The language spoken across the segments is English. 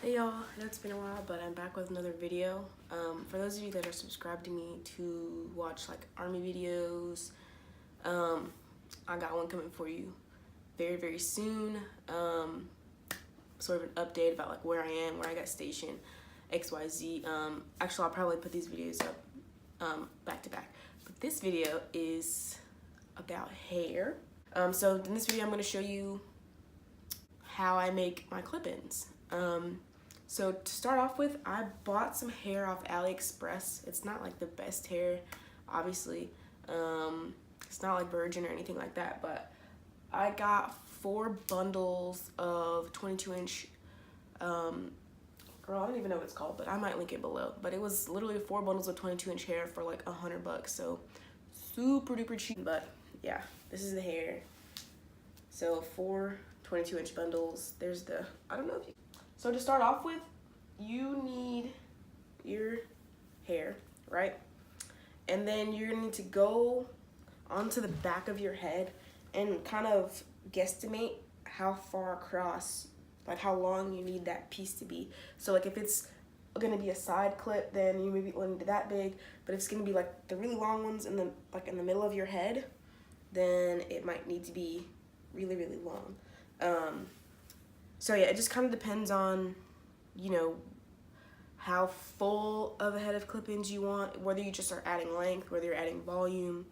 Hey y'all, I know it's been a while, but I'm back with another video. For those of you that are subscribed to me to watch like army videos, I got one coming for you very soon. Sort of an update about like where I am, where I got stationed, XYZ. Actually, I'll probably put these videos up back to back. But this video is about hair. So in this video, I'm going to show you how I make my clip-ins. So to start off with, I bought some hair off AliExpress. It's not like the best hair, obviously. It's not like virgin or anything like that, but I got 4 bundles of 22-inch, girl, I don't even know what it's called, but I might link it below. But it was literally 4 bundles of 22-inch hair for like $100, so super duper cheap. But yeah, this is the hair. So 4 22-inch bundles. There's the, I don't know if you, so to start off with, you need your hair, right? And then you're gonna need to go onto the back of your head and kind of guesstimate how far across, like how long you need that piece to be. So like if it's gonna be a side clip, then you maybe won't need that big, but if it's gonna be like the really long ones in the, like in the middle of your head, then it might need to be really long. So yeah, it just kind of depends on, you know, how full of a head of clip-ins you want, whether you just are adding length, whether you're adding volume.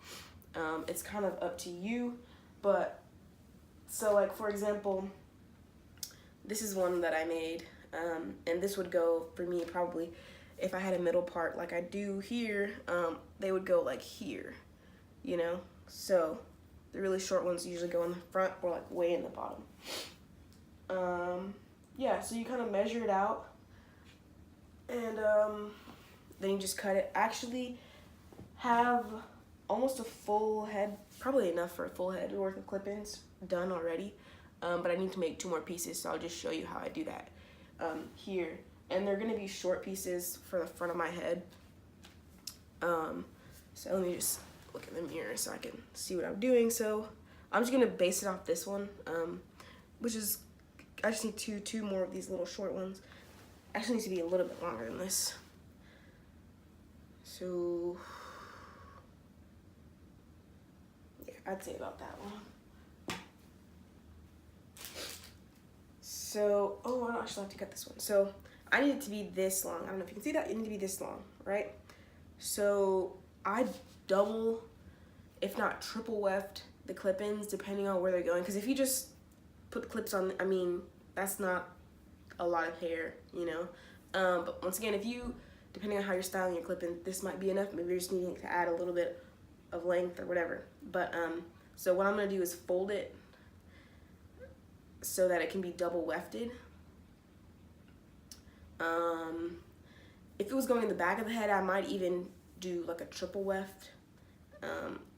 It's kind of up to you. But so like for example, this is one that I made, and this would go for me probably if I had a middle part like I do here. They would go like here, you know. So the really short ones usually go in the front or like way in the bottom. Yeah, so you kind of measure it out, and then you just cut it. I actually have almost a full head, probably enough for a full head worth of clip-ins done already, but I need to make 2 more pieces, so I'll just show you how I do that here. And they're gonna be short pieces for the front of my head. So let me just look in the mirror so I can see what I'm doing. So I'm just gonna base it off this one, which is, I just need two more of these little short ones. Actually needs to be a little bit longer than this. So yeah, I'd say about that one. So, oh, I actually have to cut this one. So I need it to be this long. I don't know if you can see that. It needs to be this long, right? So I double, if not triple weft the clip-ins depending on where they're going. Because if you just put the clips on, I mean, that's not a lot of hair, you know. But once again, if you, depending on how you're styling your clip-in, this might be enough. Maybe you're just needing to add a little bit of length or whatever. But so what I'm gonna do is fold it so that it can be double wefted. If it was going in the back of the head, I might even do like a triple weft.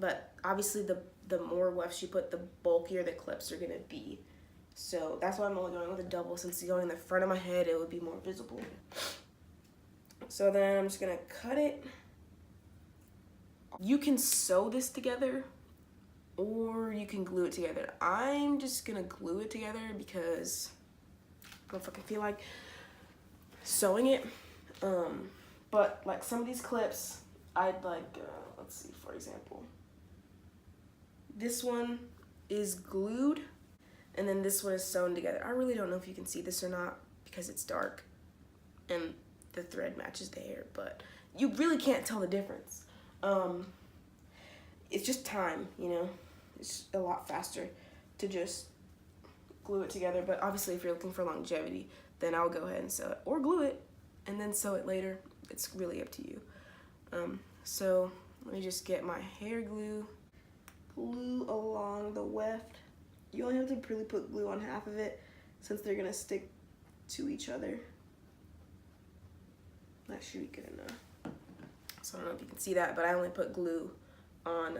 But obviously the more wefts you put, the bulkier the clips are gonna be. So that's why I'm only going with a double, since going in the front of my head, it would be more visible. So then I'm just gonna cut it. You can sew this together or you can glue it together. I'm just gonna glue it together because I don't fucking feel like sewing it. But like some of these clips, I'd like, let's see, for example, this one is glued and then this one is sewn together. I really don't know if you can see this or not because it's dark and the thread matches the hair, but you really can't tell the difference. It's just time, you know. It's a lot faster to just glue it together, but obviously if you're looking for longevity, then I'll go ahead and sew it, or glue it and then sew it later. It's really up to you. So let me just get my hair glue along the weft. You only have to really put glue on half of it since they're gonna stick to each other. That should be good enough. So I don't know if you can see that, but I only put glue on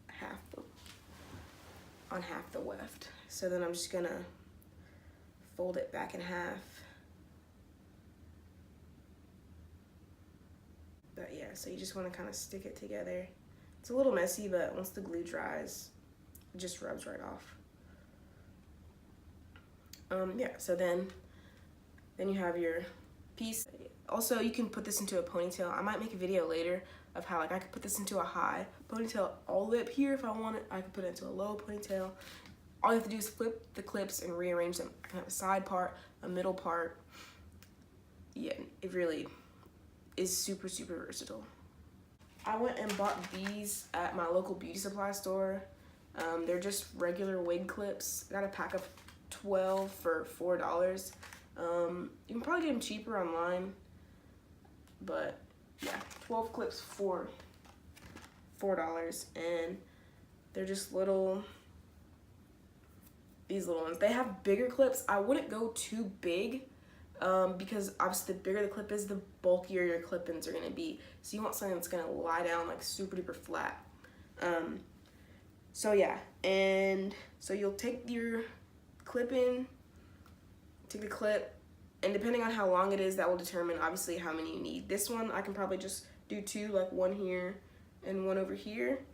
half the weft. So then I'm just gonna fold it back in half. But yeah, so you just want to kind of stick it together. It's a little messy, but once the glue dries, it just rubs right off. Yeah, so then Then you have your piece. Also, you can put this into a ponytail. I might make a video later of how like I could put this into a high ponytail all the way up here if I want it. I could put it into a low ponytail. All you have to do is flip the clips and rearrange them. I can have a side part, a middle part. Yeah, it really is super, super versatile. I went and bought these at my local beauty supply store. They're just regular wig clips. I got a pack of 12 for $4. You can probably get them cheaper online, but yeah, 12 clips for $4, and they're just these little ones. They have bigger clips. I wouldn't go too big, because obviously the bigger the clip is, the bulkier your clip-ins are gonna be. So you want something that's gonna lie down like super duper flat. So yeah, and so you'll take your clip-in, take the clip, and depending on how long it is, that will determine obviously how many you need. This one, I can probably just do two, like one here and one over here.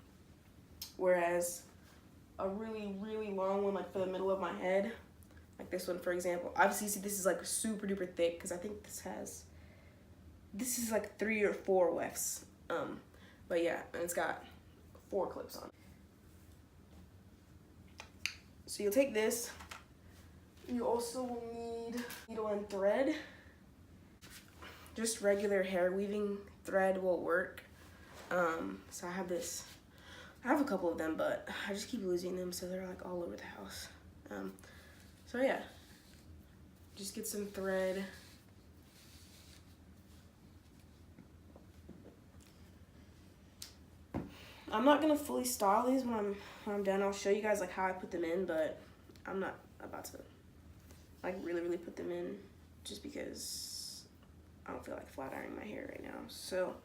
Whereas a really, really long one, like for the middle of my head, like this one, for example. Obviously, you see this is like super duper thick because I think this is like 3 or 4 wefts. But yeah, and it's got 4 clips on it. So you'll take this. You also will need needle and thread. Just regular hair weaving thread will work. So I have this. I have a couple of them, but I just keep losing them, so they're like all over the house. So yeah, just get some thread. I'm not gonna fully style these when I'm done. I'll show you guys like how I put them in, but I'm not about to like really put them in just because I don't feel like flat ironing my hair right now. So,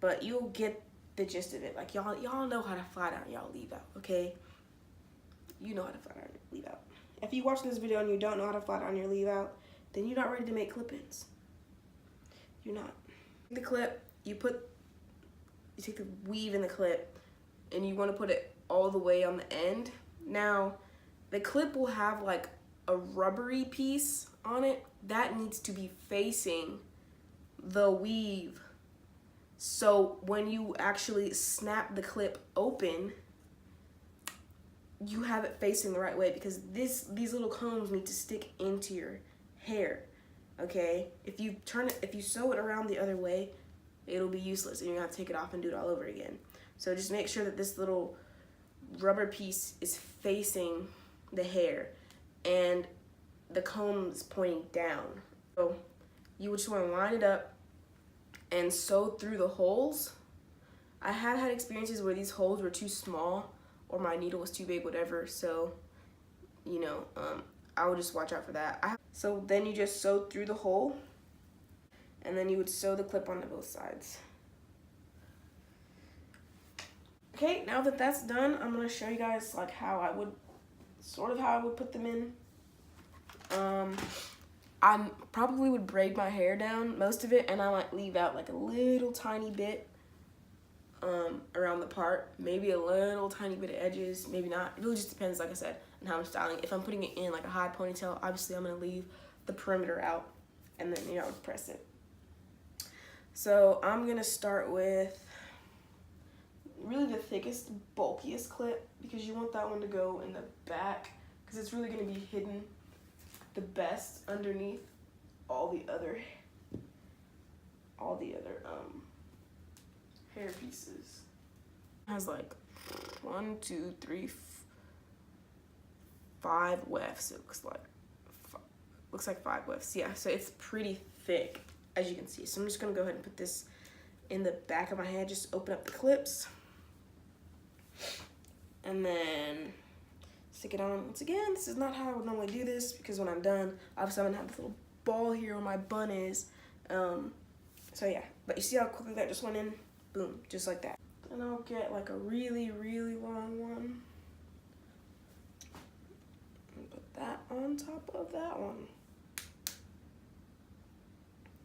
but you'll get the gist of it. Like y'all know how to flat iron y'all leave out, okay? You know how to flat iron leave out. If you watch this video and you don't know how to flat iron your leave out, then you're not ready to make clip-ins. You're not. The clip, you take the weave in the clip and you want to put it all the way on the end. Now, the clip will have like a rubbery piece on it that needs to be facing the weave. So when you actually snap the clip open, you have it facing the right way, because these little combs need to stick into your hair, okay? If you sew it around the other way, it'll be useless and you're gonna have to take it off and do it all over again. So just make sure that this little rubber piece is facing the hair and the comb is pointing down. So you just wanna line it up and sew through the holes. I have had experiences where these holes were too small or my needle was too big, whatever, so you know, I would just watch out for that. So then you just sew through the hole, and then you would sew the clip onto both sides. Okay, now that that's done, I'm gonna show you guys like how I would put them in. I probably would braid my hair down, most of it, and I might leave out like a little tiny bit around the part, maybe a little tiny bit of edges, maybe not. It really just depends, like I said, on how I'm styling. If I'm putting it in like a high ponytail, obviously I'm gonna leave the perimeter out, and then I would press it. So I'm gonna start with really the thickest, bulkiest clip, because you want that one to go in the back, because it's really gonna be hidden the best underneath all the other hair pieces. It has like 1, 2, 3, 5 wefts. It looks like 5 wefts. Yeah, so it's pretty thick, as you can see. So I'm just gonna go ahead and put this in the back of my head. Just open up the clips and then stick it on. Once again, this is not how I would normally do this, because when I'm done, obviously I'm gonna have this little ball here where my bun is. So yeah, but you see how quickly that just went in? Boom, just like that. And I'll get like a really long one and put that on top of that one.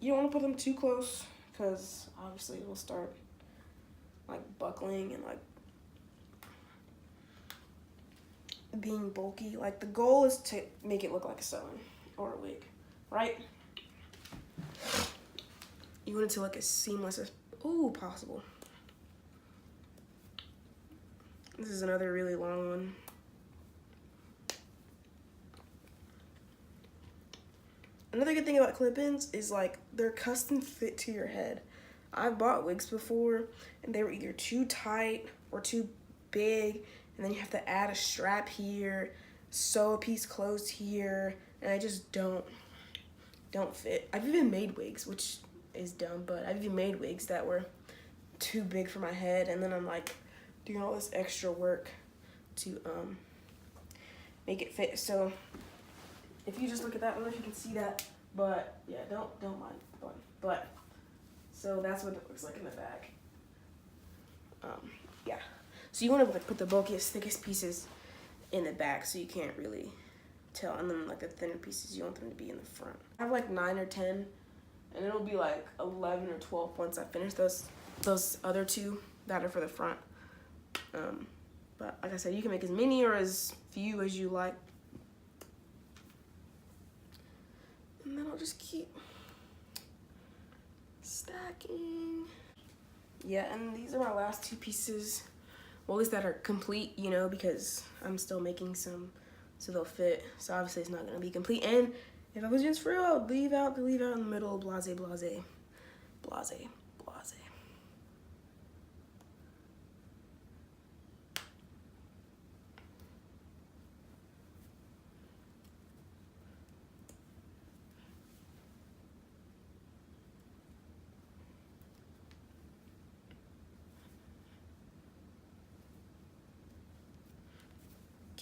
You don't want to put them too close, because obviously it will start like buckling and like being bulky. Like the goal is to make it look like a sewing or a wig, right? You want it to look as seamless as possible. This is another really long one. Another good thing about clip-ins is like they're custom fit to your head. I've bought wigs before and they were either too tight or too big, and then you have to add a strap here, sew a piece closed here, and I just don't fit. I've even made wigs, which is dumb, but I've even made wigs that were too big for my head, and then I'm like doing all this extra work to make it fit. So if you just look at that, I don't know if you can see that, but yeah, don't mind. But so that's what it looks like in the back. Yeah. So you want to like put the bulkiest, thickest pieces in the back, so you can't really tell, and then like the thinner pieces, you want them to be in the front. I have like 9 or 10, and it'll be like 11 or 12 once I finish those other two that are for the front. But like I said, you can make as many or as few as you like. And then I'll just keep stacking. Yeah, and these are my last two pieces. Well, at least that are complete, you know, because I'm still making some so they'll fit. So obviously it's not gonna be complete. And if I was just for real, I would leave out in the middle, blase, blase, blase, blase.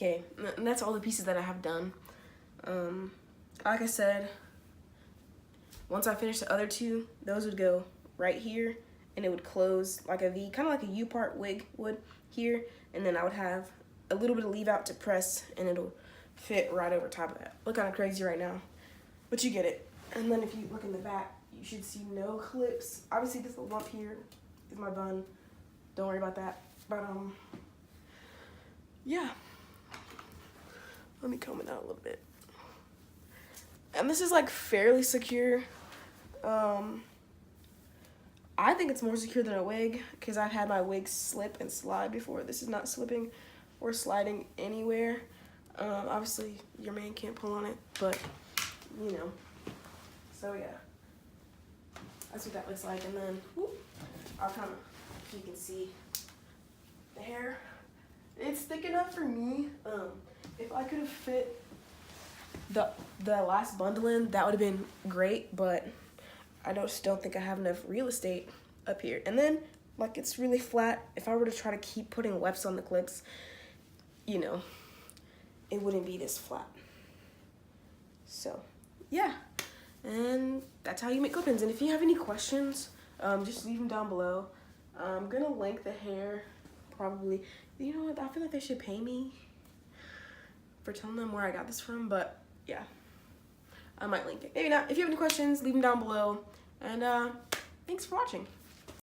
Okay, and that's all the pieces that I have done. Like I said, once I finish the other two, those would go right here, and it would close like a V, kind of like a U-part wig would here, and then I would have a little bit of leave out to press, and it'll fit right over top of that. Look kind of crazy right now, but you get it. And then if you look in the back, you should see no clips. Obviously, this little lump here is my bun. Don't worry about that. But yeah. Let me comb it out a little bit. And this is like fairly secure. I think it's more secure than a wig because I've had my wigs slip and slide before. This is not slipping or sliding anywhere. Obviously, your man can't pull on it, but you know. So yeah, that's what that looks like. And then I'll kind of, if you can see the hair, it's thick enough for me. If I could have fit the last bundle in, that would have been great, but I just don't think I have enough real estate up here. And then, like, it's really flat. If I were to try to keep putting wefts on the clips, you know, it wouldn't be this flat. So, yeah. And that's how you make clip-ins. And if you have any questions, just leave them down below. I'm going to link the hair, probably. You know what? I feel like they should pay me for telling them where I got this from, but yeah, I might link it. Maybe not. If you have any questions, leave them down below, and thanks for watching.